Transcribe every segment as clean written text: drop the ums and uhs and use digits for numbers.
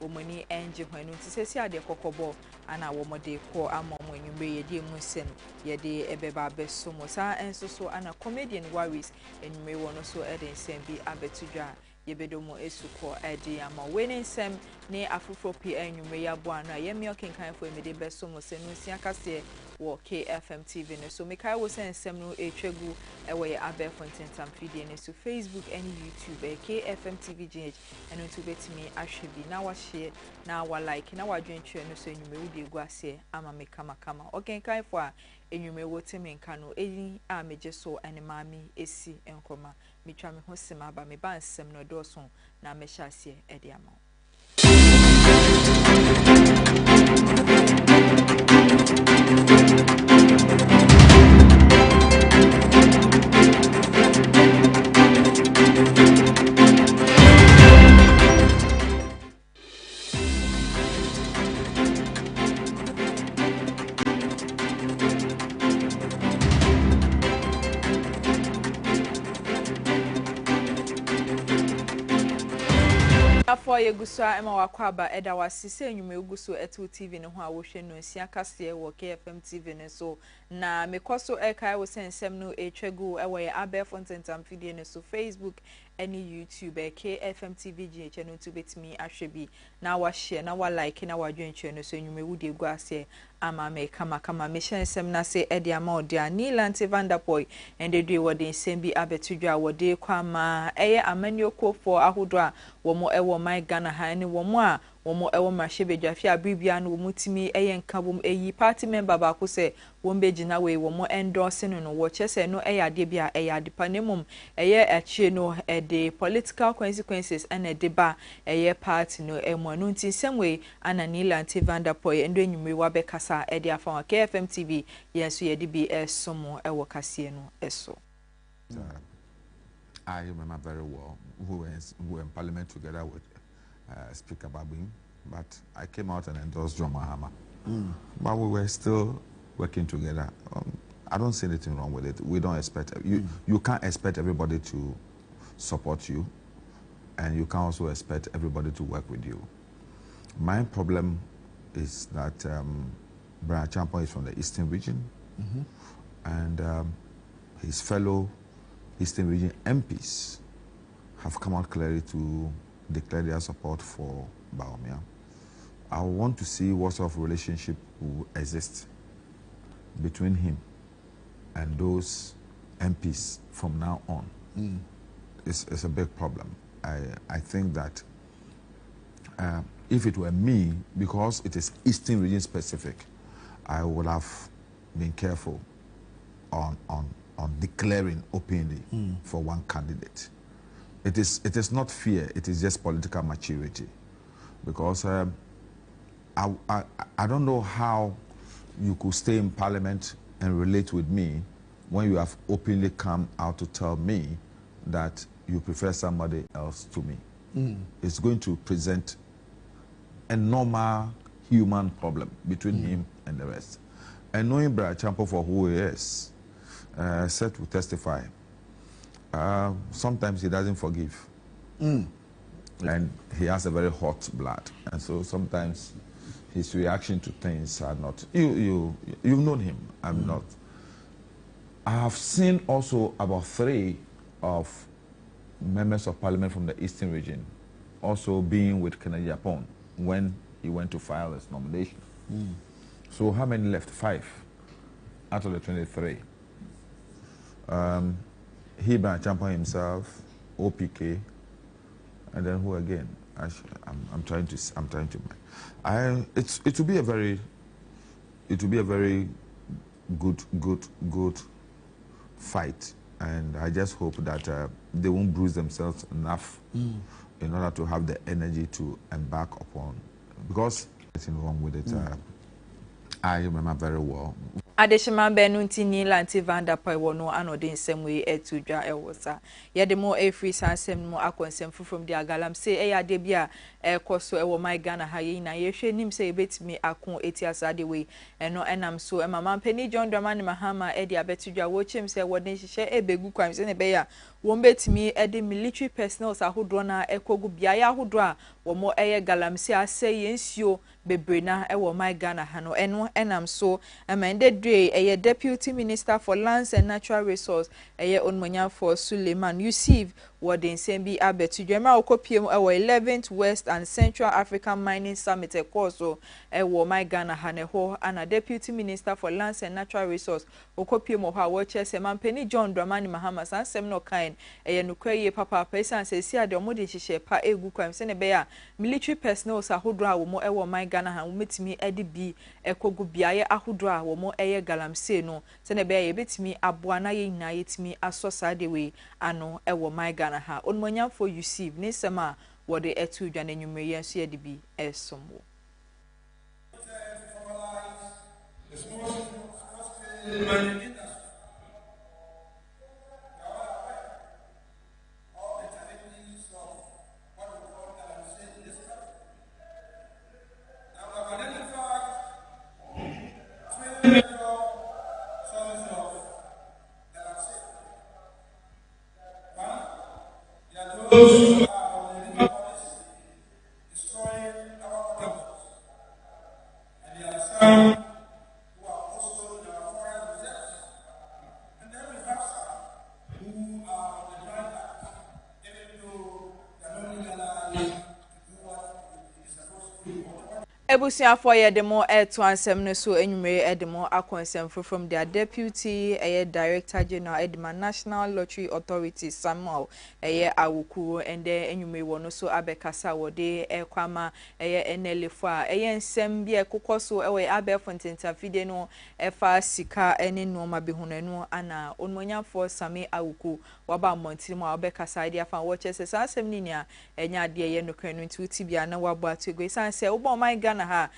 womani enje hwanu tisesi ade kokobo ana womode ko amom enwumbe yedi musem yedi ebeba beso mo sa enso so ana comedian worries enwumbe wono so eden sembi abetudwa yebedomo esuko edi ama wenensem ne afufro pi enwumbe yabo ana yemi okenkan fo emede beso mo senu siakase wo KFM TV no so mekai wo sensem no etwegu ewe abe fontentam video ne so Facebook and YouTube KFM TV GH eno to betimi ahwebi na wa share na wa like na wa dwentwe no so enwume wo de guase ama me kama okenkan fo a enwume wo temi nka no eni a meje so ene Maame Esi Nkrumah mitwa me ho sema ba me ba nsem no do so na me hyase ede ama for Yegusa Emma Wakwaba Eda wasise enyume uguso etu TV ne ho a wo hwe no nsia kase wo KFM TV ne so na mekoso ekai wo sensem no etwegu ewe abe fontentam video ne so Facebook any YouTube KFM TV GH no to betimi ahwebi na wa share na wa like na wa dwentwe no so enyume wudi egu ase ama me kama me sensem na se ede ama odi ani Lante Vanderpoy ende dwe wode nsembi abetudwa wode kwama eye amanioko for ahodo a wo mo ewo my Ghana ha ni wo mo a wo mo ewo mahwebedwafi abribia no wo mutimi eye nkabom eyi party member ba ko se wo mbegina we wo mo endorse no wo chese no eye ade bia eye ade panemum eye achie no the political consequences and a deba eye party no emo no nti semwe ana Lante Vanderpoy endo enyumre wa bekasa ede afa KFM TV yeso ye de bi esomo ewo kase no eso. I remember very well who were in parliament together with Speaker Babin, but I came out and endorsed John Mahama. But we were still working together. I don't see anything wrong with it. We don't expect you can't expect everybody to support you, and you can't also expect everybody to work with you. My problem is that Brian Champon is from the Eastern region, and his fellow Eastern region MPs have come out clearly to declare their support for Bawumia. I want to see what sort of relationship will exist between him and those MPs from now on. It's a big problem. I think that if it were me, because it is Eastern region specific, I would have been careful on declaring openly for one candidate. It is not fear, it is just political maturity. Because I don't know how you could stay in parliament and relate with me when you have openly come out to tell me that you prefer somebody else to me. It's going to present a normal human problem between him and the rest. And knowing Brian Champon for who he is, said to testify, sometimes he doesn't forgive. And he has a very hot blood. And so sometimes his reaction to things are not... You've known him, I'm not. I have seen also about 3 of members of parliament from the Eastern region also being with Kennedy Japon when he went to file his nomination. So how many left? 5 out of the 23. He, Brian Champon himself, OPK, and then who again? I'm trying to. It will be a very good fight, and I just hope that they won't bruise themselves enough in order to have the energy to embark upon. Because nothing wrong with it. I remember very well. Adeshima Benunti Lante Vanderpoy wono anode nsem we etudwa ewosa yede mo free sansem mo akonsem from the agalam say ade bia ekoso ewo my Ghana ha yi na yehwe nim say betimi akon etiasa de we eno enam so mama mpani John Dramani Mahama ede abetudwa wo chem say woden hihye ebegu kwam say ne be ya wo betimi ede military personnel ahodo na ekogu bia ya ahodo a wo mo eye galamse ase yensio bebre na ewo my Ghana ha no eno enam so amende dre eye deputy minister for lands and natural resource eye onmonya for Suleiman Yusuf wodin sembi abetu dwema okopiem ewo 11th West and Central African Mining Summit ekoso ewo my Ghana ha ne ho ana deputy minister for lands and natural resource okopiem ho a wo chese mampeni John Dramani Mahama sansem no kind eye nukwaye papa pesan se si ade omode hihye pa egu kwam se ne be ya military personnel ahodo a wo mo ewo my Ghana ha wo metimi ade bi ekogu biaye ahodo a wo mo eye galamse no se ne be ya betimi aboa na ye nyina yetimi aso sade we ano ewo my Ghana ha onmonyam for Yusuf ne sema wode etu dwane nwumre ye so ye de bi esomo Ebusiafo ye demo eto ansem ne so enwumere edemo akonsem from their deputy director general edema National Lottery Authority Samuel awuku ende enwumere wono so abekasa wode ekwama enelefo a ensem bi ekokoso ewe abefontenta fide no efa sika ene no mabehunanu ana onmonyafo Same awuku waba montimu abekasa ide afa wo chese sansem ni nia enya de ye no kwanu nti utibia na wabo atego sanse wo my Ghana ha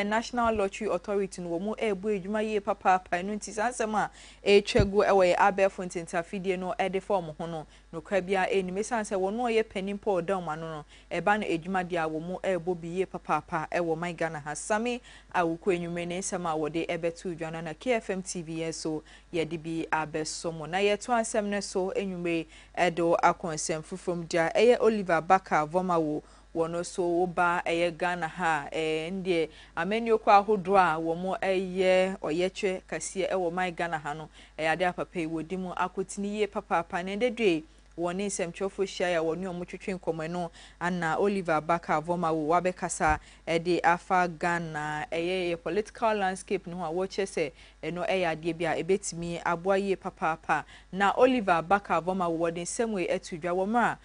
National Lottery Authority no mo ebu edwuma ye papa no nti sansema etwegu ewe abefontenta fidie no ede form ho no kwa bia enime sanse wono ye penimpo odam no eba no edwuma dia wo mo ebo bi ye papa ewo my Ghana ha Same awuku enwume ne nsema wode ebetu dwana na KFM TV so ye de bi abesomo na ye to ansem ne so enwume edo akonsem from dia Oliver Baka Vomawo wono so oba Ghana ha ndie amenyo kwa ahodo a wo mo oyetwe kase ewo my Ghana ha no ade apapa wodi mu akotini ye papa ne ndedwe woni semchofo hia ya woni omutwetwe nkomo no ana Oliver Baka Voma wo wabekasa de afa Ghana political landscape no a wo chese eno ade bia ebetimi aboa ye papa na Oliver Baka Voma wo wodi semwe etudwa wo ma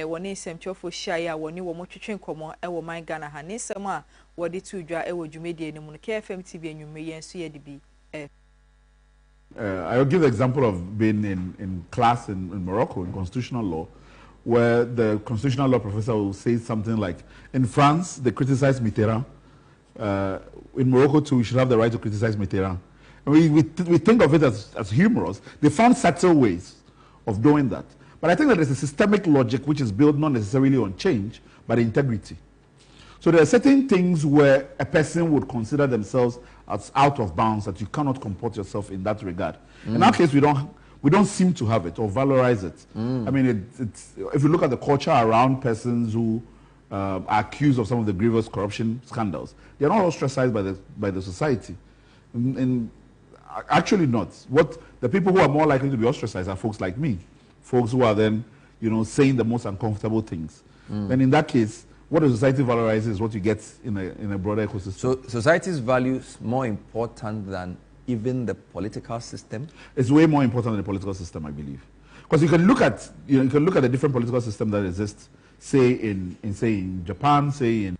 woni semchofo hia ya woni wo mutwetwe nkomo ewo my Ghana ha ne sem a wodi tudwa ewo dwumedie no mu KFM TV enwumre yenso ye de bi I'll give the example of being in class in Morocco in constitutional law, where the constitutional law professor will say something like, in France, they criticize Mitterrand. In Morocco, too, we should have the right to criticize Mitterrand. And we think of it as humorous. They found subtle ways of doing that. But I think that there's a systemic logic which is built not necessarily on change, but integrity. So there are certain things where a person would consider themselves as out of bounds, that you cannot comport yourself in that regard. In our case, we don't seem to have it or valorize it. I mean, if you look at the culture around persons who are accused of some of the grievous corruption scandals, they are not ostracized by the society. Actually not. The people who are more likely to be ostracized are folks like me, folks who are then, saying the most uncomfortable things. And in that case, what the society valorizes is what you get in a broader ecosystem. So society's values more important than even the political system? It's way more important than the political system, I believe. Because you can look at the different political systems that exist, say in Japan, say in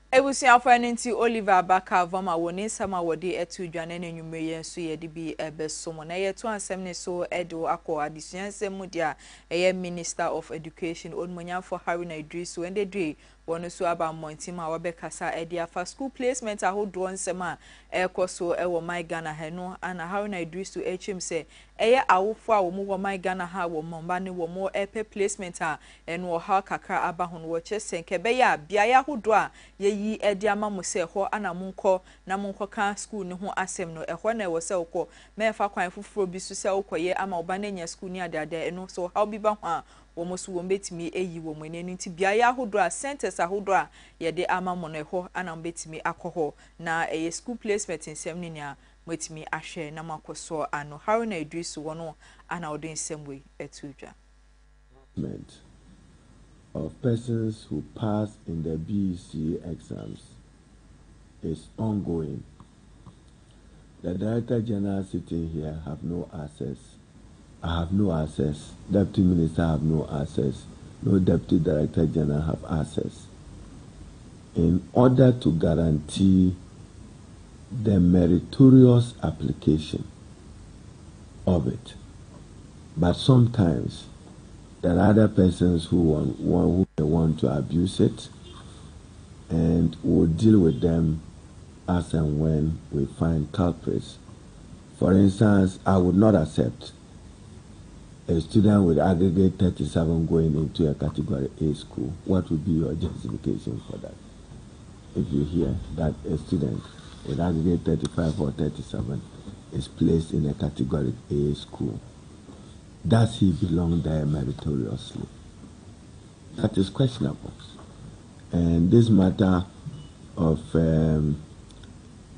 Ebusiafo nti Oliver Baka Voma woni sama wodi etu dwane na nwumre yenso ye de bi ebesomo na ye to ansem ne so edo akọ adisuansem mu dia Minister of Education onmonyafo Haruna Idrisu ende dwe wono so aba montima wabekasa edi afa school placement ahodo nsem a ekoso ewo my Ghana ha no ana Haruna Idrisu echim se awofo a wo mo my Ghana ha wo momba ne wo mo placement a eno ha kakra aba ho no wo chese nkebe ya bia ya ahodo a yi edi ama mo se ho ana monko na monko ka school ne ho asem no eho na wo se ukọ mefa kwan fufuro bi su se ukọ ye ama oba na nya school ni adada eno so how bi ba ho a wɔn so wɔn betumi eyi wɔn ani no nti bia ya hodra centers ahodra ye de ama mo no ho ana betumi akɔ na ɛyɛ school placement nsɛm ne nya betumi ahwɛ na makoso ano Haruna Idris wono ana odin nsɛm etudwa of persons who pass in the BEC exams is ongoing. The Director General sitting here have no access. I have no access. Deputy Minister have no access. No Deputy Director General have access. In order to guarantee the meritorious application of it. But sometimes there are other persons who want to abuse it, and we'll deal with them as and when we find culprits. For instance, I would not accept a student with aggregate 37 going into a category A school. What would be your justification for that? If you hear that a student with aggregate 35 or 37 is placed in a category A school, does he belong there meritoriously? That is questionable. And this matter of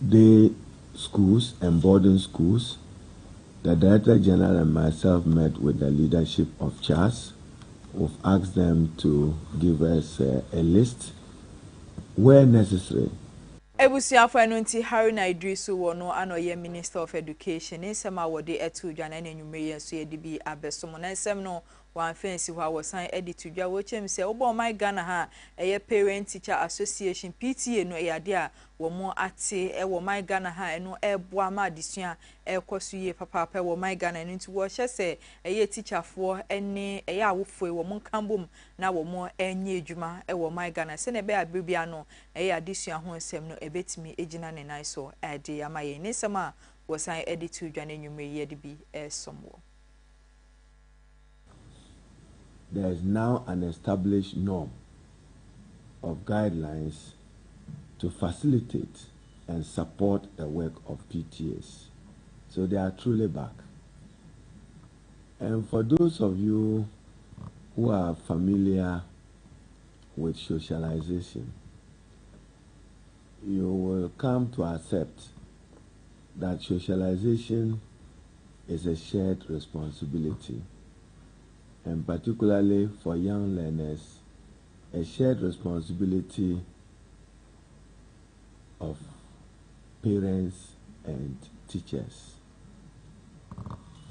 day schools and boarding schools, the Director General and myself met with the leadership of CHAS. We've asked them to give us a list where necessary. Ebusiafo eno nti Haruna Idris wono anoye Minister of Education nsema wode etudwa na enwumre so ye de bi abesom na nsem no wan fancy ho awosan editudwa wo chem se obo my Ghana ha eye Parent Teacher Association PTA no eyade a wo mo ate e wo my Ghana ha eno eboa ma adesua ekoso ye papa wo my Ghana no nti wo hye se eye teacherfo ene eye awofo wo mo kambom na wo mo enye adwuma e wo my Ghana se ne be abibia no eye adesua ho nsem no ebetimi ejina ne nan so ade amaye ne nsem a wo san editudwa na enwumre ye de bi esomwo. There is now an established norm of guidelines to facilitate and support the work of PTAs. So they are truly back. And for those of you who are familiar with socialization, you will come to accept that socialization is a shared responsibility, and particularly for young learners, a shared responsibility of parents and teachers.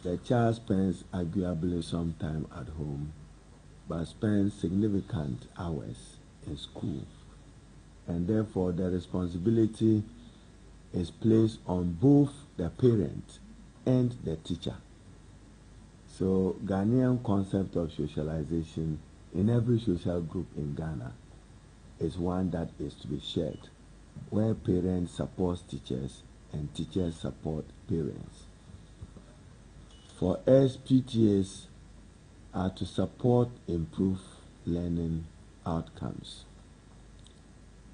The child spends arguably some time at home, but spends significant hours in school, and therefore the responsibility is placed on both the parent and the teacher. So Ghanaian concept of socialization in every social group in Ghana is one that is to be shared, where parents support teachers and teachers support parents. For us, PTAs are to support improved learning outcomes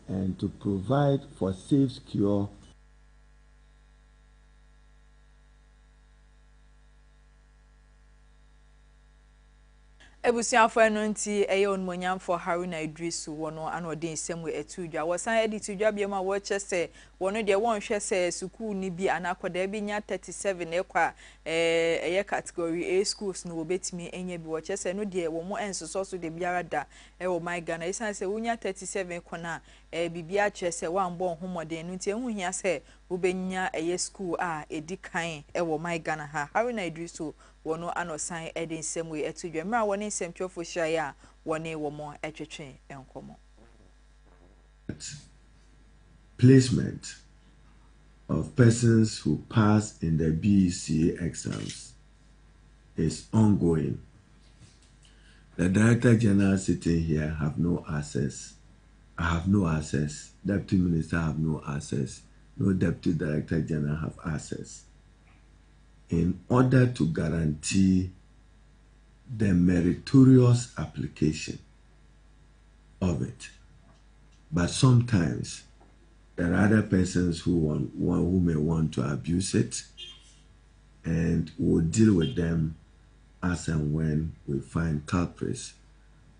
and to provide for safe, secure, Ebusiafo eno nti eye onmonyam for Haruna Idris wono anodin nsem etudwa wosan editudwa biema wo chese wono de won hwe se school ni bi anakoda bi nya 37 ekwa eye category A schools no obetimi enye bi wo chese no de wo mo ensoso so de biara da wo my Ghana isan se wonya 37 kona bibia chese wambo homoden no nti ehu hia se wo benya eye school a edikan wo my Ghana ha Haruna Idris wono anosan edin nsem etudwa mra woni nsem twofo hia woni wo mo etwetwe enkomo. Placement of persons who pass in the BEC exams is ongoing. The Director General sitting here have no access. I have no access. Deputy Minister have no access. No Deputy Director General have access. In order to guarantee the meritorious application of it. But sometimes there are other persons who may want to abuse it, and we'll deal with them as and when we find culprits.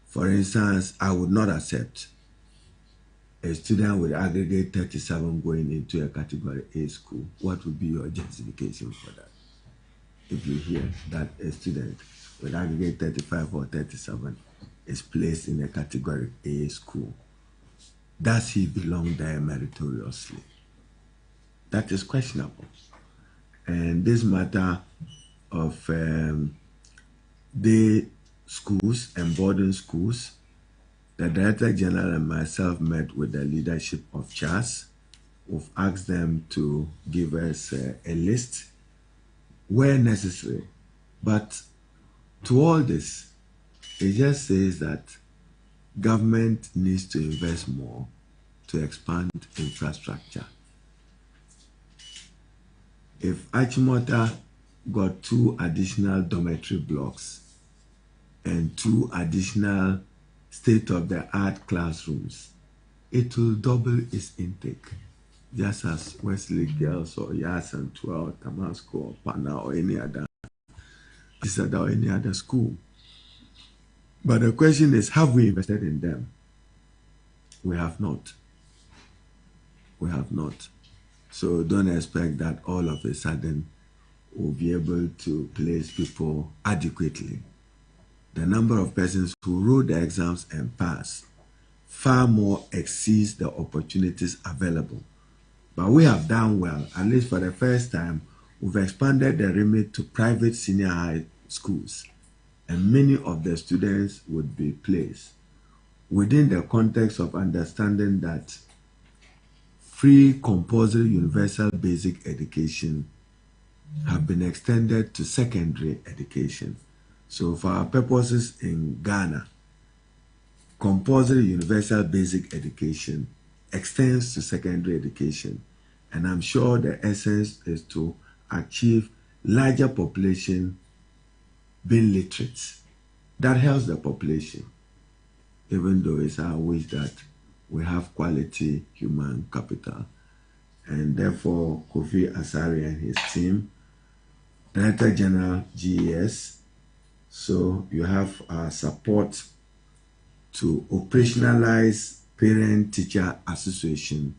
For instance, I would not accept a student with aggregate 37 going into a category A school. What would be your justification for that? If you hear that a student with aggregate 35 or 37 is placed in a category A school, does he belong there meritoriously? That is questionable. And this matter of day schools and boarding schools, the Director General and myself met with the leadership of CHAS. We've asked them to give us a list where necessary. But to all this, it just says that government needs to invest more to expand infrastructure. If Achimota got 2 additional dormitory blocks and 2 additional state-of-the-art classrooms, it will double its intake, just as Wesley Girls or Yas and 12, Tamasco or Pana or any other school. But the question is, have we invested in them? We have not. We have not. So don't expect that all of a sudden we'll be able to place people adequately. The number of persons who wrote the exams and passed far more exceeds the opportunities available. But we have done well. At least for the first time, we've expanded the remit to private senior high schools, and many of the students would be placed within the context of understanding that free compulsory universal basic education have been extended to secondary education. So for our purposes in Ghana, compulsory universal basic education extends to secondary education. And I'm sure the essence is to achieve larger population being literate. That helps the population, even though it's our wish that we have quality human capital. And therefore, Kofi Asari and his team, Director General GES, so you have our support to operationalize Parent-Teacher Association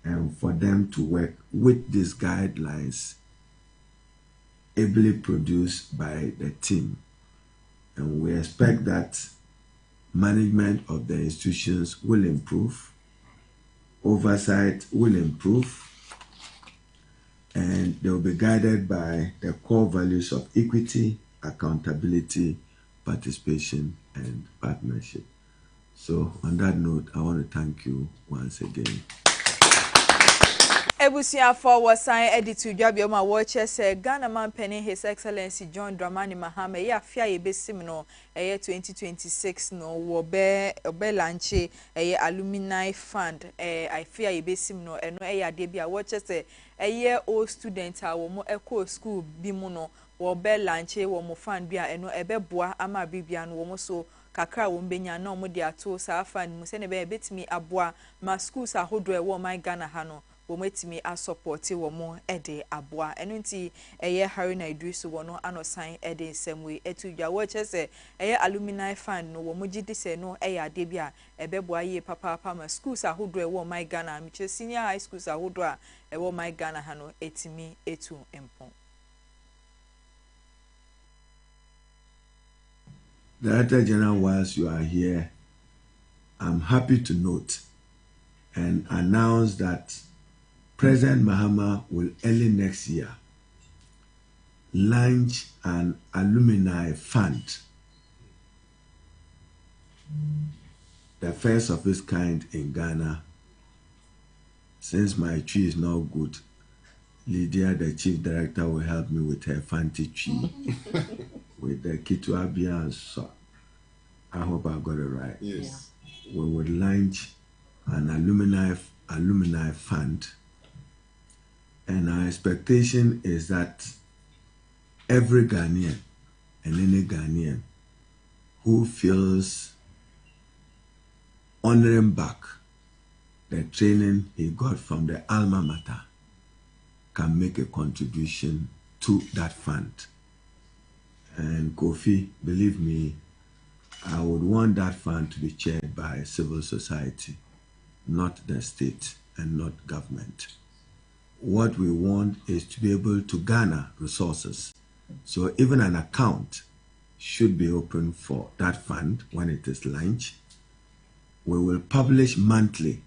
and for them to work with these guidelines ably produced by the team. And we expect that management of the institutions will improve, oversight will improve, and they will be guided by the core values of equity, accountability, participation, and partnership. So on that note, I want to thank you once again. Ebusia for was sign editor Jabioma watcher said Ghana man penny His Excellency John Dramani Mahama ya fia ye besim no 2026 no wo be lanche alumni fund I fear ye besim no eno ade bia watcher say old student a wo mo eco school bi mu no wo be lanche wo mo fund bia eno ebeboa ama bibia no wo mo so kakra wo mbenya na mo de ato sa fund mu se ne be betimi aboa ma schools ahodo e wo my Ghana ha no wometimi a support womo ede aboa eno nti Harry na Idrisu wono anosan ede semwe etudwa wo chese alumni fund no womo gidi se no ade bia ebeboa ye papa ma schools ahodo e wo my Ghana mi senior high schools ahodo a e wo my Ghana ha no etimi etu empon. Director General, whilst you are here, I'm happy to note and announce that President Mahama will early next year launch an alumni fund, the first of its kind in Ghana. Since my tree is not good, Lydia, the chief director, will help me with her fancy tree with the Kituabia and so. I hope I got it right. Yes. We would launch an alumni fund. And our expectation is that every Ghanaian and any Ghanaian who feels honoring back the training he got from the alma mater can make a contribution to that fund. And Kofi, believe me, I would want that fund to be chaired by civil society, not the state and not government. What we want is to be able to garner resources. So even an account should be open for that fund when it is launched. We will publish monthly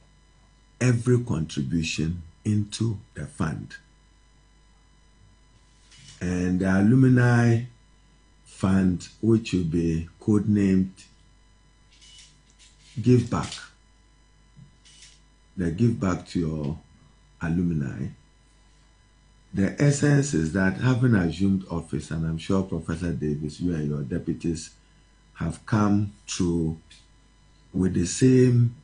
every contribution into the fund. And the alumni fund, which will be codenamed Give Back. The Give Back to your alumni. The essence is that having assumed office, and I'm sure Professor Davis, you and your deputies have come through with the same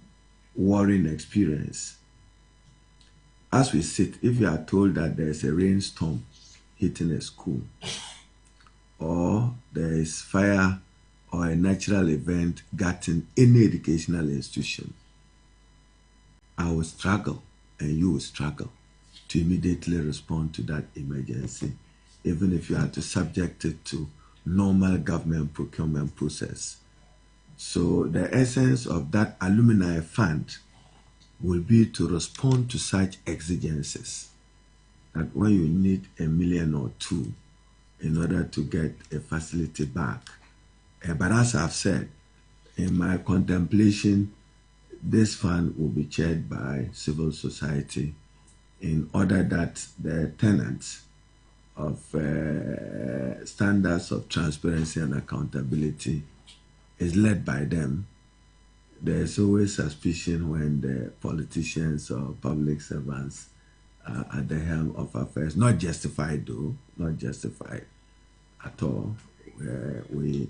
worrying experience. As we sit, if you are told that there's a rainstorm hitting a school, or there is fire or a natural event gutting any educational institution, I will struggle and you will struggle to immediately respond to that emergency, even if you are to subject it to normal government procurement process. So the essence of that alumni fund will be to respond to such exigencies, that when you need $1 million or $2 million in order to get a facility back. But as I've said, in my contemplation, this fund will be chaired by civil society in order that the tenets of standards of transparency and accountability is led by them. There's always suspicion when the politicians or public servants are at the helm of affairs. Not justified though, not justified at all. We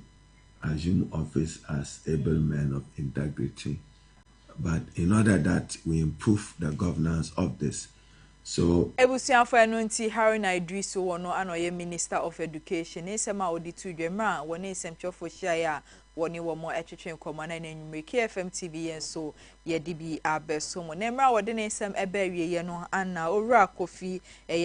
assume office as able men of integrity. But in order that we improve the governance of this, so Ebusiafo enunti Haruna Idrisu wono anoye Minister of Education esema oditu dwemra woni semchofo hia woni womo etwetwen komana na enwumre KFM TV yenso yedibi abeso mo nemra wode ne nsem ebawie ye no ana owura Kofi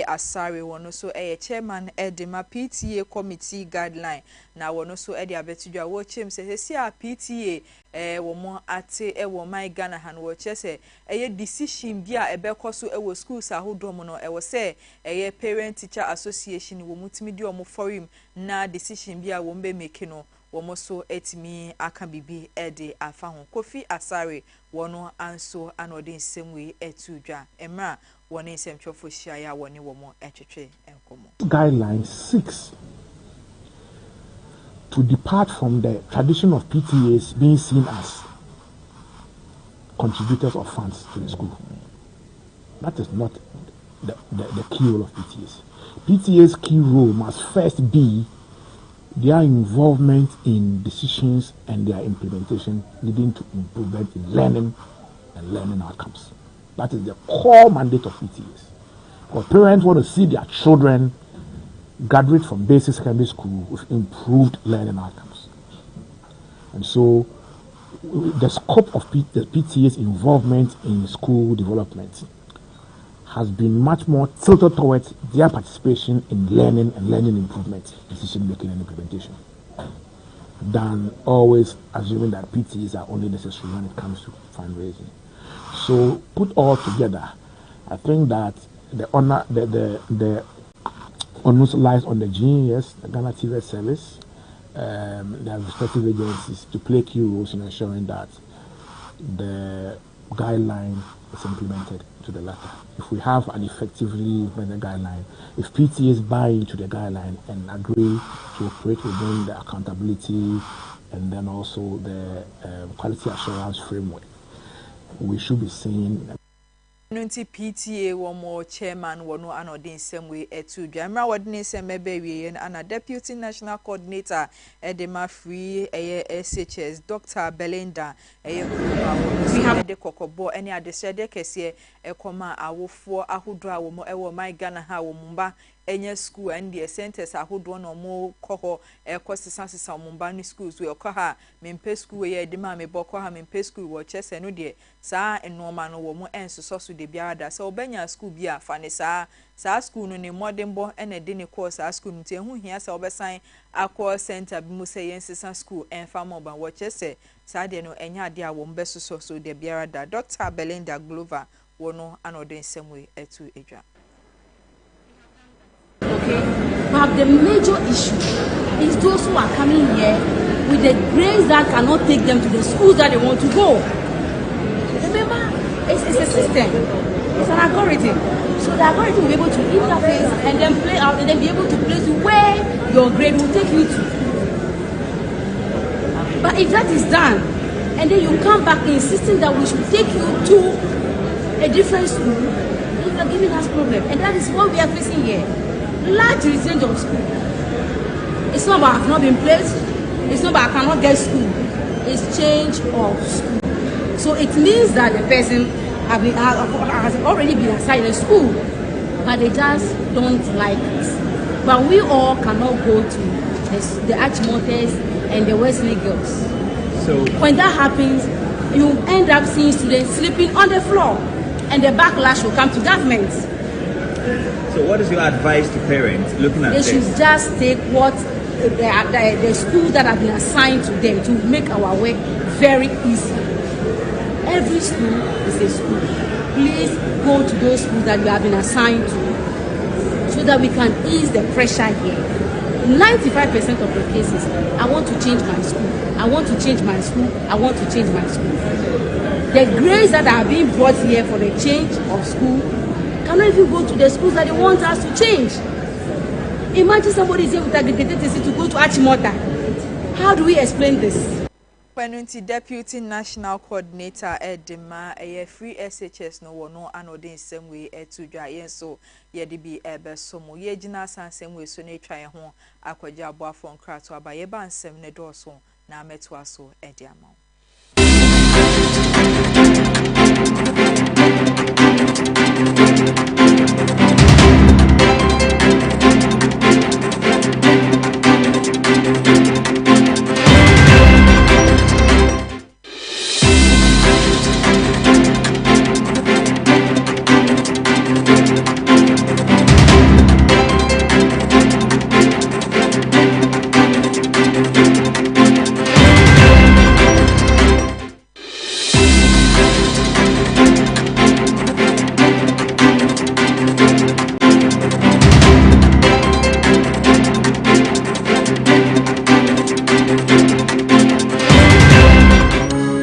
Asare wono so chairman edema PTA committee guideline na wono so abetudwa wo chem se sia PTA womo ate wo my Ghana han wo chese decision bia ebekoso schools ahodomo no se parent teacher association wo mutimi di omo forum na decision bia wo mbe make no womo so etimi aka bibi afa ho Kofi Asare wono anso anode nsemwe etudwa emra woni nsemtwofo hia ya woni womo etwetwe enkomo. Guideline 6 to depart from the tradition of PTAs being seen as contributors of funds to the school. That is not the key role of PTAs. PTA's key role must first be their involvement in decisions and their implementation leading to improvement in learning and learning outcomes. That is the core mandate of PTAs. Because parents want to see their children graduate from basic secondary school with improved learning outcomes. And so the scope of the PTA's involvement in school development has been much more tilted towards their participation in learning and learning improvement, decision making and implementation, than always assuming that PTAs are only necessary when it comes to fundraising. So put all together, I think that the onus lies on the GES, the Ghana TV Service, their respective agencies to play key roles in ensuring that the guideline is implemented to the letter. If we have an effectively implemented guideline, if PTAs buy into the guideline and agree to operate within the accountability and then also the quality assurance framework, we should be seeing Nunti PTA womo chairman wono anodin semwe etudwa mra wodin sem ebewie ana deputy national coordinator edema free SHS Dr. Belinda we have de kokobo any adesede kese ekoma awofo ahodo a womo my Ghana ha womba enya school and the centers ahodo no mo koho sisa omba ni schools we okoha mempe school ye de ma me bokoha mempe school wo chese no de saa enoma no wo mo ensoso so de biada so obenya school bi afa ne saa school no ne modern bo ene de ne course saa school nti ehu hia sa obesan akọ center bi mu se yensisa school enfa mo ba wo chese saa de no enya ade a wo mbeso so de biada Dr. Belinda Glover wono anodin semwe etu edwa. Okay, but the major issue is those who are coming here with the grades that cannot take them to the schools that they want to go. Remember, it's a system, it's an algorithm. So the algorithm will be able to interface and then play out and then be able to place you where your grade will take you to. But if that is done, and then you come back insisting that we should take you to a different school, you are giving us problem. And that is what we are facing here. Large change of school. It's not about I have not been placed. It's not about I cannot get school. It's change of school. So it means that the person has already been assigned a school, but they just don't like it. But we all cannot go to the Archimontes and the Wesley girls. So when that happens, you end up seeing students sleeping on the floor, and the backlash will come to government. So what is your advice to parents looking at this? They should just take what the schools that have been assigned to them to make our work very easy. Every school is a school. Please go to those schools that you have been assigned to so that we can ease the pressure here. 95% of the cases, I want to change my school. I want to change my school. I want to change my school. The grades that are being brought here for the change of school cannot even go to the schools that they want us to change. Imagine somebody is here with aggregated TC to go to Achimota. How do we explain this? Penunti Deputy National Coordinator Edema free SHS no wono anodin semwe etudwa yenso yedibi ebesomo yegina san semwe so ne twa ho akwaja aboafo nkrato abaye ba nsem ne doso na ameto aso ediama.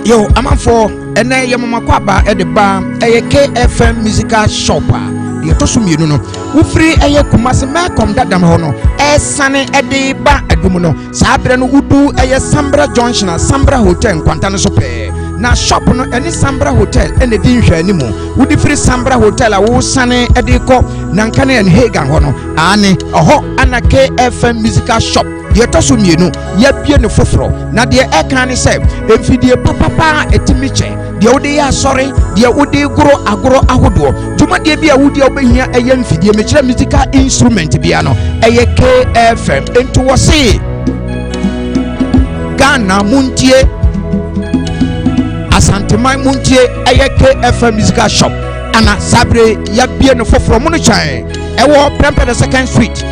Yo, I'm for and I am Makwaba at the bar, a KFM musical shopper. The Tosum, you know, who free a Kumasa Malcolm that Damono, a sunny at the bar at Gumuno, Sabran Udu, a Sambra Junction, Sambra Hotel, Quantana Sope. Now shop on any Sambra Hotel and the Dinja anymore. Would the free Sambra Hotel, a wood sunny at the co, Nankane and Hagan Hono, Annie, a ho, and a KFM musical shop. Ye tosum yenu ye bie no foforo na de e kan se emfidie papa etimiche de wo de ya sorry de wo de goro agoro ahodo tuma de bia wo de obehia eye emfidie mekira musical instrument bia no eye KFM ento wo se Ghana muntie Asantema muntie eye KFM musical shop ana sabre ya bie no foforo mu no chan e wo prempe the second street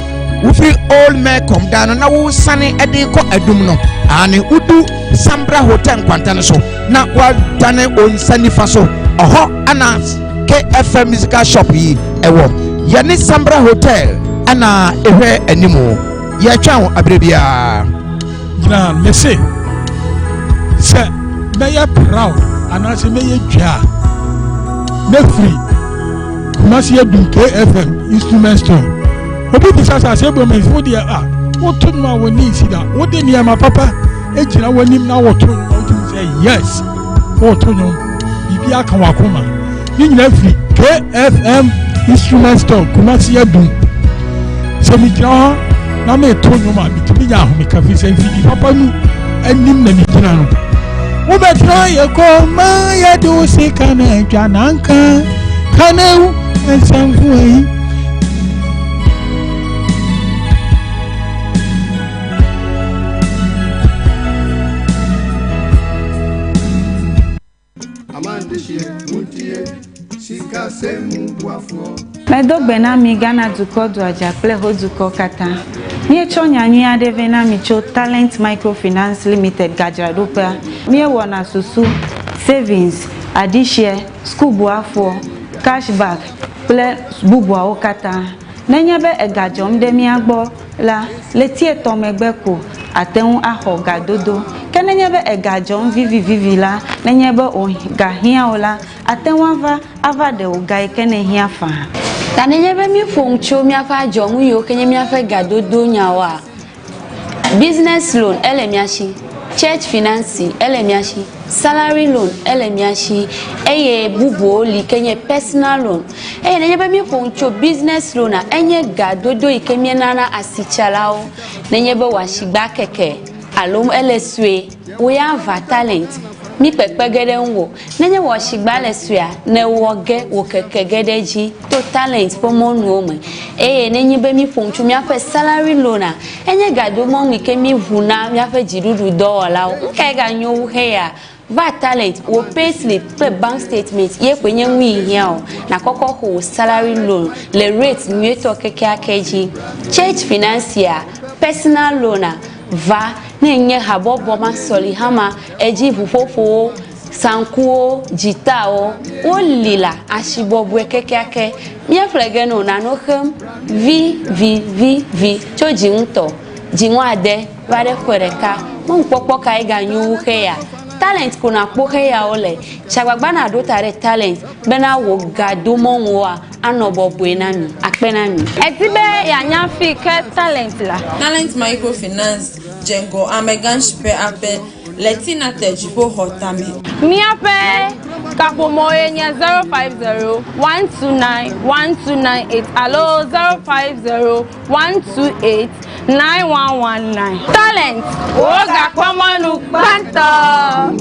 we free all men come down na wo sane ede ko adum no ane udu Sambra Hotel kwantane so na wa dane on sani faso oho ana KFM musical shop yi ewo ye ne Sambra Hotel ana ehwe animo ye twa abrebia gina me say be ya proud ana se me ye dwa me free must ye do KFM instrument store obi bisasa se bo me fu dia what to no woni si da what dey near my papa ejina wonim na what to no say yes what to no bibi aka wakoma ni nyina free KFM instrument store kumasi adum se mi jira na me to no ma bitimi nya ho me ka fi se fi papa nu anim na mi jina no wo be try e ko ma ya do se kana twa nanka kana ensanfu yi Medogbe mi Ghana duko do ajaple ho duko kata. Mie chonya nyi adeve na mi cho Talent Microfinance Limited Gajadopa. Mie wona susu savings, adishare, school buafo, cashback, ple bubua okata. Nenyebe egajom de mi agbo la letie tomegbeko ateun aho gadodo. Kenenyebe egajom vivi la nenyebe o gahia ola ateun ava de ogai kene hia fa. Tanenyebe mi foncho mi afa jomu yo kenye mi afa gadodo nyawa. Business loan elemiashi, church finance elemiashi, salary loan elemiashi, eye bubo li kenye personal loan. Nenyebe mi foncho business loan enye gadodo ikemie nana asichalao. Nenyebe washigba keke alom eleswe oya va talent. Mi pepe gede nwo nenye wo shigba lesua ne woge wo keke gede ji to talent pomo nuome nenye be mi fonchu mi afa salary loan enye gado mo wike mi vuna mi afa jirudu dola nke ga nyu he ya va talent wo pay slip pe bank statement ye kwenye nwi hia o na koko ho salary loan le rate mi to keke akeji church financier personal loan va nenye habobo masoli hama eji vufofo sankuo jitao olila ashibobwe kekeake nye flegeno na nohem vi choji nto jinwade vare kwereka mo npopo kai ganyu heya talent kuna po heya ole chagbagba na do tare talent bena wo gado monwa anobobwe nami akpenami etibe ya nyafi ke talent la Talent Microfinance Jengo Amegan Shpe Ape Letina Tejibo Hotame Miape Kapomoye 050-129-1298 Allo 050-128-9119 Talent Oga Kwamanu Panta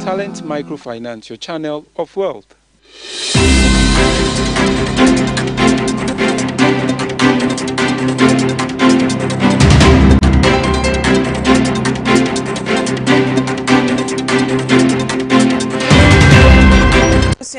Talent Microfinance, your channel of wealth.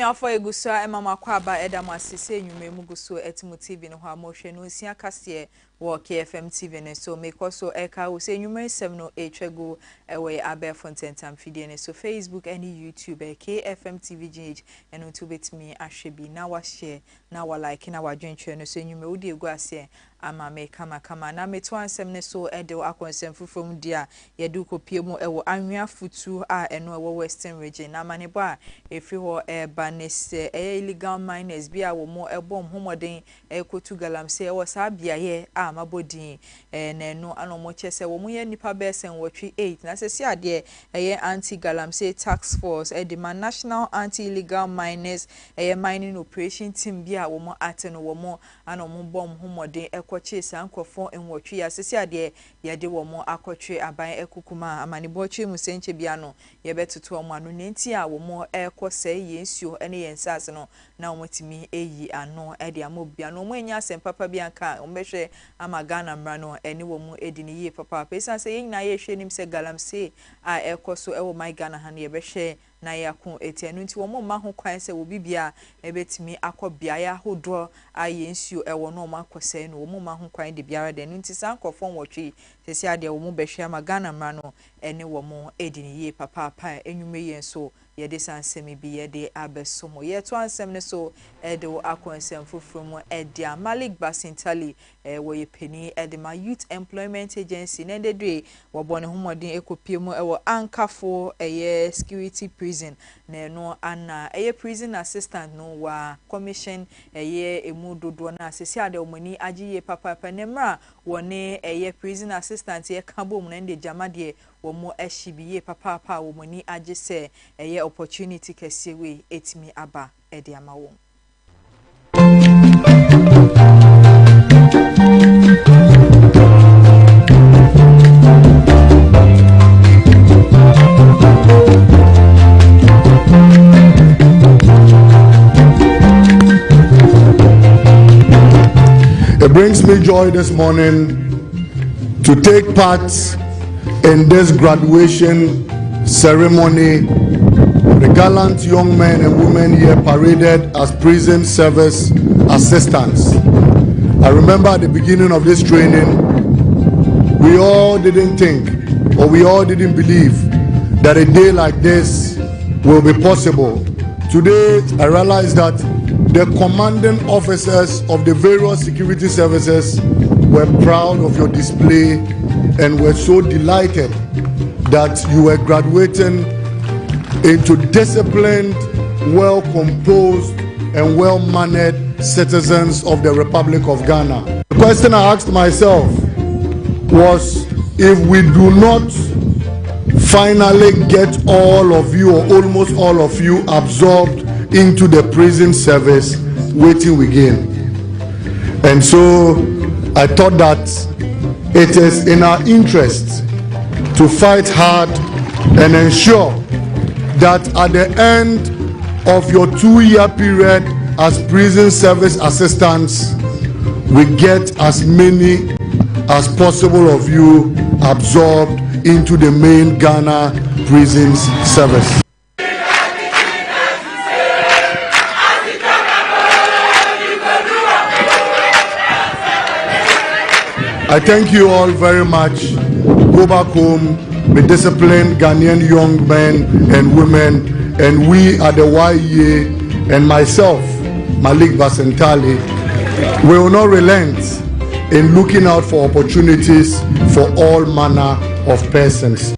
Afọ egusua emama kwaba edama sise nyume muguso etimu TV no ha mohwe no nsia kase wo KFM TV ne so mekoso eka wo se nyume 7 no etwego ewe abe fontentam fidie ne so Facebook and YouTube KFM TV gauge eno to betimi ahwebi na wa share na wa like na wa dwentwe no so nyume wodi egu ase ama me kama na meto ansem ne so ede akonsem fufom dia yedu kopie mu ewo anhwa futu a eno ewo Western region na manebo a efi ho banese illegal miners bia wo mo ebom homoden ekotu galamse ewo sa biaye a mabodin na eno anomo chese wo mo ye nipa besen wotwi 8 na sesi ade anti galamse task force the national anti illegal miners mining operation team bia wo mo ateno wo mo anomo bom homoden ekochi sankofo enwotwi ya sesi ade yede wo mo akotwe aban ekukuma amanibotwe musenche bia no ye betutu wo mo anu nenti a wo mo ekose yensuo ene yensase no na omotimi eyi ano ede amobia no mo enya sempapa bia nka ombehwe ama Ghana mra no ene wo mo edi ni ye papa pesa se yin na ye hwe nim se galamse a ekoso ewo my Ghana ha na ye behwe na yakun etianu nti wo mo ma ho kwan se wo bibia ebetimi akobia ya hodo a yensuo ewo no ma akose no wo mo ma ho kwan de biara de nti sankofo nwotwe sesi ade wo mo behwe ama Ghana mra no ene wo mo edi ni ye papa enwume ye so yede sansemi bi yede abesomo ye to ansem ne so ede wo akonsem fufrum ede Malik Basintali wo ye peni ede ma Youth Employment Agency na de dwe wo bone homodin ekopie mu ewo ankafo security prison na no ana prison assistant no wa commission emu dodo na sesi ade omani agiye papa ne mra wone prison assistant ye kabom na de jamade wo mo ehyibiye papa wo mani age se opportunity kese we etimi aba ede amawo. It brings me joy this morning to take part in this graduation ceremony, the gallant young men and women here paraded as prison service assistants. I remember at the beginning of this training, we all didn't think, or we all didn't believe that a day like this will be possible. Today, I realized that the commanding officers of the various security services were proud of your display and were so delighted that you were graduating into disciplined, well-composed, and well-mannered citizens of the Republic of Ghana. The question I asked myself was, if we do not finally get all of you, or almost all of you, absorbed into the prison service, waiting we gain. And so I thought that it is in our interest to fight hard and ensure that at the end of your 2-year period as prison service assistants, we get as many as possible of you absorbed into the main Ghana prisons service. I thank you all very much. Go back home, be disciplined Ghanaian young men and women, and we at the YEA and myself, Malik Basentali, will not relent in looking out for opportunities for all manner of persons.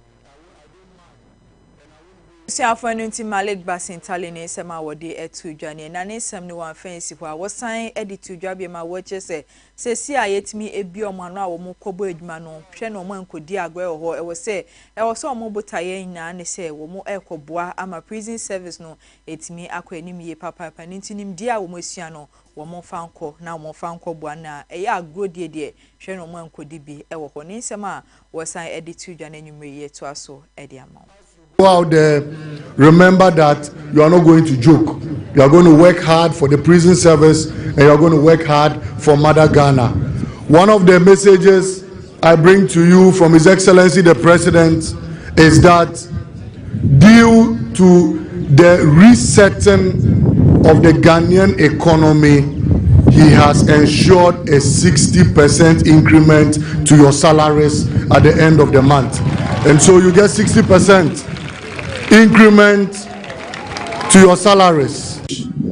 Siafanunti Malik Basintali ne sema wodi etu dwane na ne sem ne wan fancy ho a wosan editu dwabe ma wo che se si ayetimi ebi omano a wo mokobo edwuma no hwe no man kodi agwe ho e wo se omo botaye nyina ne se wo mo ekoboa ama prison service no etimi akwa anim ye papa ne ntinim dia wo mosua no wo mo fanko na wo fanko boa na eye agro de hwe no man kodi bi e wo ho ne sem a wosan editu dwane nyumre ye to aso edi ama. Go out there, remember that you are not going to joke. You are going to work hard for the prison service and you are going to work hard for Mother Ghana. One of the messages I bring to you from His Excellency the President is that due to the resetting of the Ghanaian economy, he has ensured a 60% increment to your salaries at the end of the month. And so you get 60% increment to your salaries.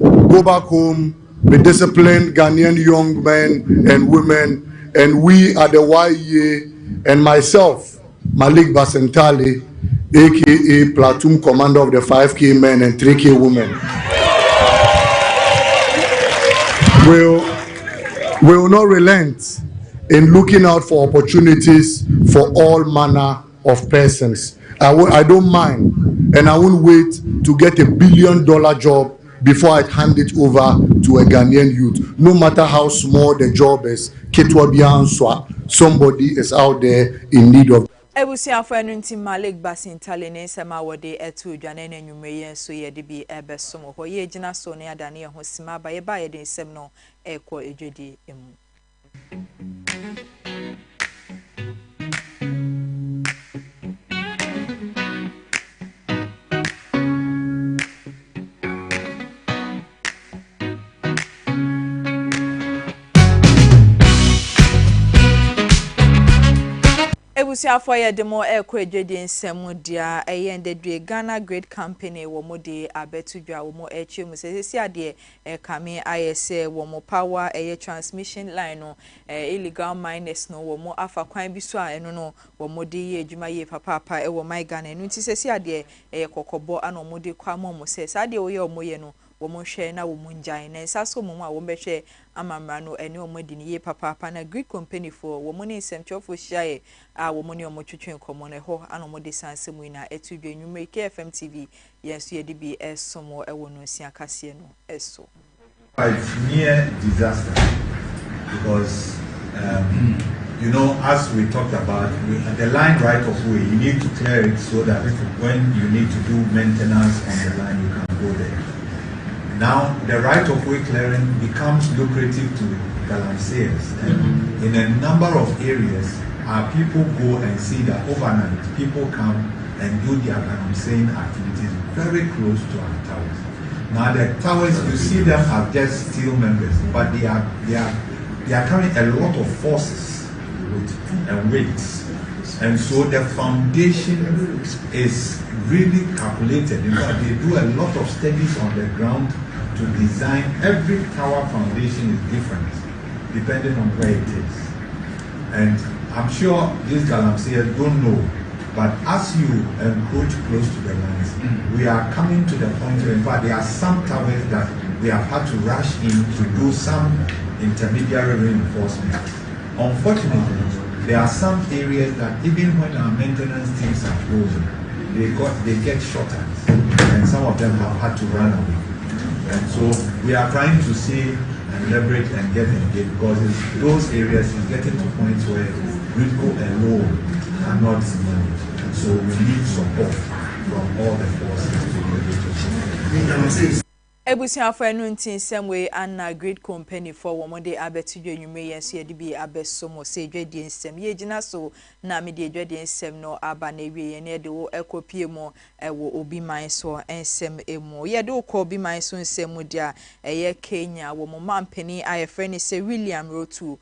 Go back home, be disciplined Ghanaian young men and women, and we at the YEA and myself, Malik Basentali, aka platoon commander of the 5K men and 3K women, will not relent in looking out for opportunities for all manner of persons. I don't mind, and I won't wait to get $1 billion job before I hand it over to a Ghanaian youth. No matter how small the job is, somebody is out there in need of. Ebusiafo enunti Malik Basintali ne sema wode etu dwane na nwumeye so ye de bi ebesom ho ye gina so ne adane ho sima ba ye ba ye de nsem no ekọ ejodi emu. Ebusiafo ye demo ekọ ejodi nsem dia eyende due Ghana Great Company wo mo de abetudwa wo mo echemu sesi ade kame ayese wo mo power transmission line no illegal miners no wo mo afa kwan bi so a eno no wo mo de ye adwuma ye papa e wo my Ghana enu nti sesi ade kokobo ana wo mo de kwa mo se ade wo ye wo mo ye no wo mo hwe na wo mo njan na nsaso mo a wo behwe amamra no ene wo mo di ne ye papa na Great Company for wo mo ne nsɛmtwofo hyae a wo mo ne wo mo twetwen komo ne ho ana mo de sansemu na etudwe nwume KFM TV yeso ye de bi esomo e wo no nsia kase no eso. It's near disaster because you know, as we talked about, the line right of way, you need to clear it so that when you need to do maintenance on the line, you can go there. Now, the right of way clearing becomes lucrative to balanciers. And in a number of areas, people go and see that overnight, people come and do their galamseying activities very close to our towers. Now the towers, you see them as just steel members, but they are carrying a lot of forces and weights, and so the foundation is really calculated. In fact, they do a lot of studies on the ground to design. Every tower foundation is different depending on where it is. And I'm sure these galamseyers don't know, but as you encroach close to the lands, we are coming to the point where, in fact, there are some towers that we have had to rush in to do some intermediary reinforcement. Unfortunately, there are some areas that even when our maintenance teams are closing, they get shorter, and some of them have had to run away. And so we are trying to see and leverage and get engaged, because those areas is getting to points where Gridco alone cannot manage. And so we need support from all the forces to be able to. Ebusiafo enu ntin semwe anna great company for womode abetujo nwume yenso ye de bi abesomo se dwade nsem ye gina so na me de dwade nsem no aba na wie ye ne de wo ekopie mo ewo obi man so ensem emu ye de ko obi man so nsem dia eye Kenya wo mo mampani ayefre ni se William Rotu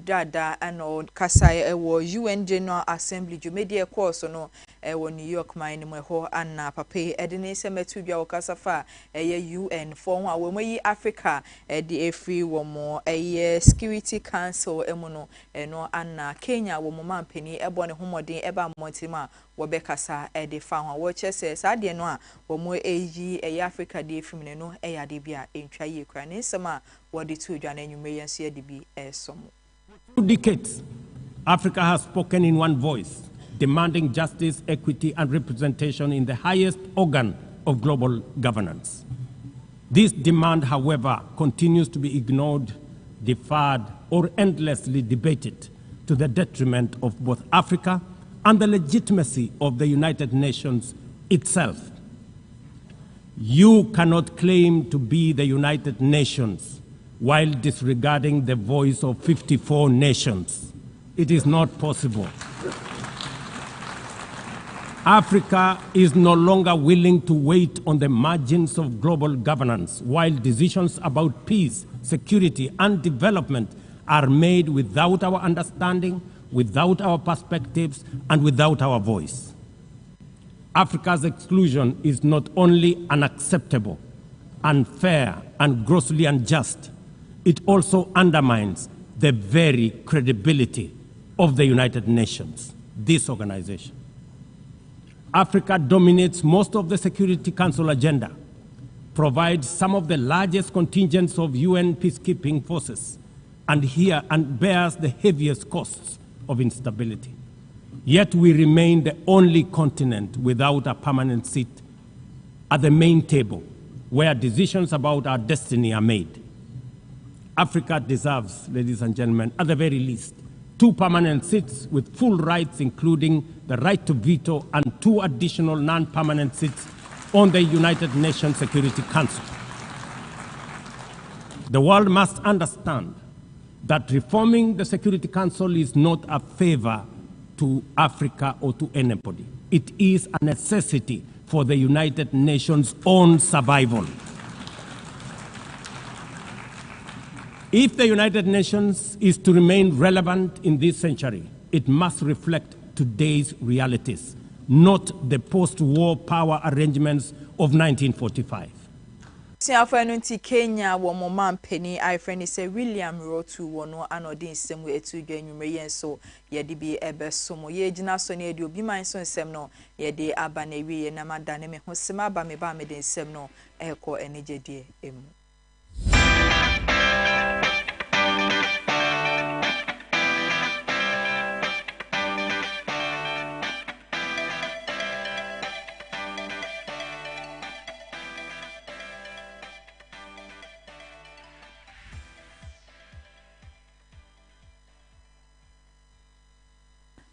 dada ano kasa ewo UN General Assembly jumedie course no ewo New York man ni ho anna pape edene nsem atudwa wo kasa fa eye UN for one we Africa the free womo security council emuno no anna Kenya wo mo mampani ebo ne homodin eba montima wo bekasa de fa ho wo chese sa de no a wo mo Africa the free no ya de bia entwa ye kra ne nsema wo de tu dwa na nwume yenso de bi esomo. 2 decades Africa has spoken in one voice, demanding justice, equity and representation in the highest organ of global governance. This demand, however, continues to be ignored, deferred, or endlessly debated to the detriment of both Africa and the legitimacy of the United Nations itself. You cannot claim to be the United Nations while disregarding the voice of 54 nations. It is not possible. Africa is no longer willing to wait on the margins of global governance while decisions about peace, security, and development are made without our understanding, without our perspectives, and without our voice. Africa's exclusion is not only unacceptable, unfair, and grossly unjust, it also undermines the very credibility of the United Nations, this organization. Africa dominates most of the Security Council agenda, provides some of the largest contingents of UN peacekeeping forces, and bears the heaviest costs of instability. Yet we remain the only continent without a permanent seat at the main table where decisions about our destiny are made. Africa deserves, ladies and gentlemen, at the very least, 2 permanent seats with full rights, including the right to veto, and 2 additional non-permanent seats on the United Nations Security Council. The world must understand that reforming the Security Council is not a favor to Africa or to anybody. It is a necessity for the United Nations' own survival. If the United Nations is to remain relevant in this century, it must reflect today's realities, not the post-war power arrangements of 1945. Siafo Kenya wo mo mampani ayfreni se William Rotu wono anodin semu etu dwanwume yenso ye de bi ebesomo ye gina so ne de obi man so nsem no ye de aba na wi ye na madane me ho sema ba me de nsem no eko enegedie emu.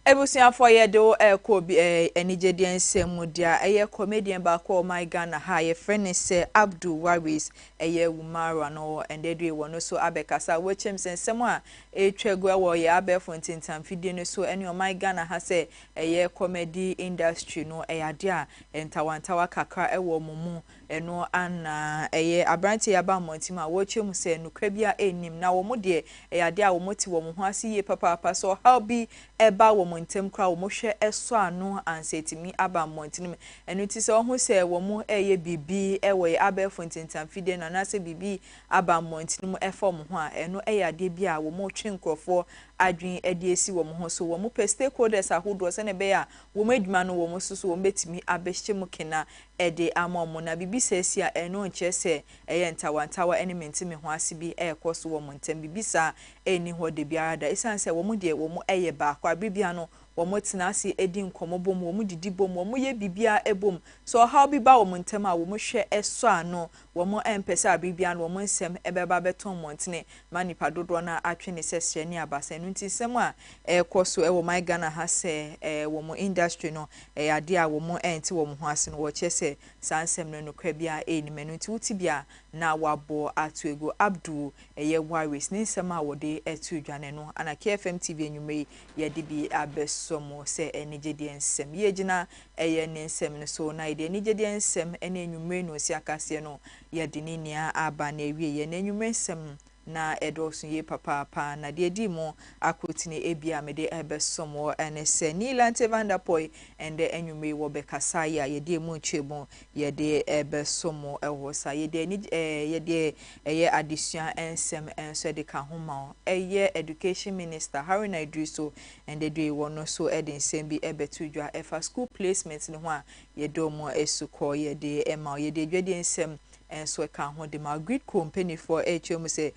Ebusiafo ye do ko bi enigedie nsem dia eye comedian ba ko my Ghana ha ye friend say Abdul Waris eye Wumara no endedwe wono so abekasa wechem sensem a etwegu wo ye abefo ntintam fidie no so ene my Ghana ha say eye comedy industry no ade a entawantawa kakra ewo mumu eno ana eye abranti yaba montima wochem say nukra bia enim na wo mo de ade a wo moti wo mo ho ase ye papa so how be eba wo ntem kra wo mo hwe eso ano ansetimi aba montini eno ti se ho se wo mo eye bibi ewe abefo ntintam fide na na se bibi aba montini mo efom ho a eno eye ade bia wo mo twe nkrofo adwen ade esi wo mo ho so wo mo pe stakeholders ahodo se ne be ya wo mo adwuma no wo mo so wo betimi abehye mu kena ede amomo na bibi sesi a eno nche se eye ntawantawa ene mentimi ho ase bi ekoso wo mo ntem bibi sa eni ho de biara da isanse wo mo de wo mo eye ba kwa bibia no wo mo tenase edi nkomobom wo mo didi bom wo mo ye bibia ebom so how bi ba wo mo ntem a wo mo hwe eso ano wo mo empesa bibia no wo mo nsem ebeba beton montene manipa dodo na atwe ne sesre ni abasa no ntisem a ekoso e wo my Ghana ha se wo mo industry no ade a wo mo enti wo mo ho ase no wo chese sansem no nokwa bia enime no nti wutibia na wabo atuego Abdul eye Waris ni nsem a wo de etu dwane no ana KFM TV enyume ye de bi abesomo se enigedie nsem ye gina eye ne nsem no so na ide enigedie nsem ene enyume no si akase no ye de ni nia aba na ewie ye na enyume nsem na edosu ye papa na de di mo akotini ebia me de ebesomo ene se ni lante vandapoy ende enyume wo bekasa ya ye de mu chebo ye de ebesomo ewo sa ye de ni ye de eye addition ensem enso de ka homa eye education minister Haruna Idriso ende de wono so ede nsem bi ebetu dwa efa school placement ni ho a ye do mo esuko ye de ema ye de dwede nsem enso ka ho de ma grid company for HM say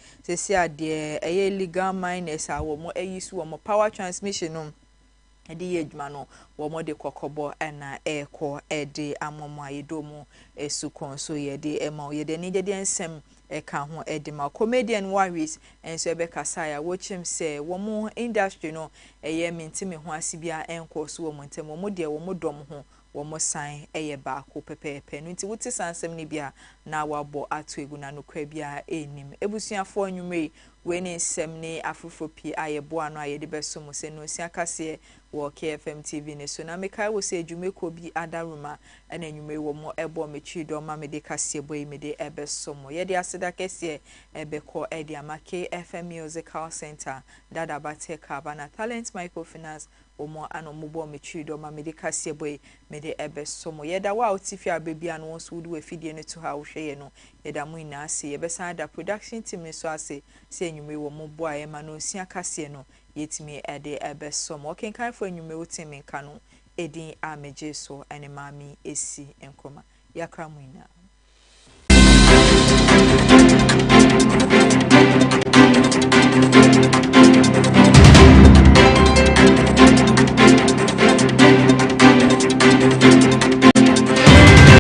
ade eye legal miners a wo mo ayisu wo mo power transmission no ede ye adwuma no wo mo de kokobo na eko ede amomo ayedo mu esukon so ye de ema ye de ni de nsem eka ho ede ma comedian Waris enso ebe kasaya wo chim say wo mo industry no eye mentime ho asibia enko so wo mo ntem wo mo de wo mo dom ho wo mo san eye ba ko pepepe no nti wuti sansem ni bia na wabo atuegu na nokwa bia enim ebusuafo anwumre we ne nsem ne afrofopi ayebo ano ayede beso mo se no sia kase wo KFM TV ne so na mekai wo se adwumeko bi adaruma na anwumre wo mo ebo mechi do ma me de kase boy me de ebeso mo ye de aseda kase ebeko e de ama KFM Musical Center dada bateka bana talent microfinance omo anomubo mechi do ma me de kase boy me de ebeso mo ye da wa otifia bebia no so wudu afidie ne to ha wo hweye no ye da mu ina ase ye besa da production team ne so ase se enwumre wo mo boa ye ma no sia kase no yetimi ede ebeso mo kenkan fo enwumre wo team nka no edin ameje so ene Maame Esi Nkrumah yakra mu ina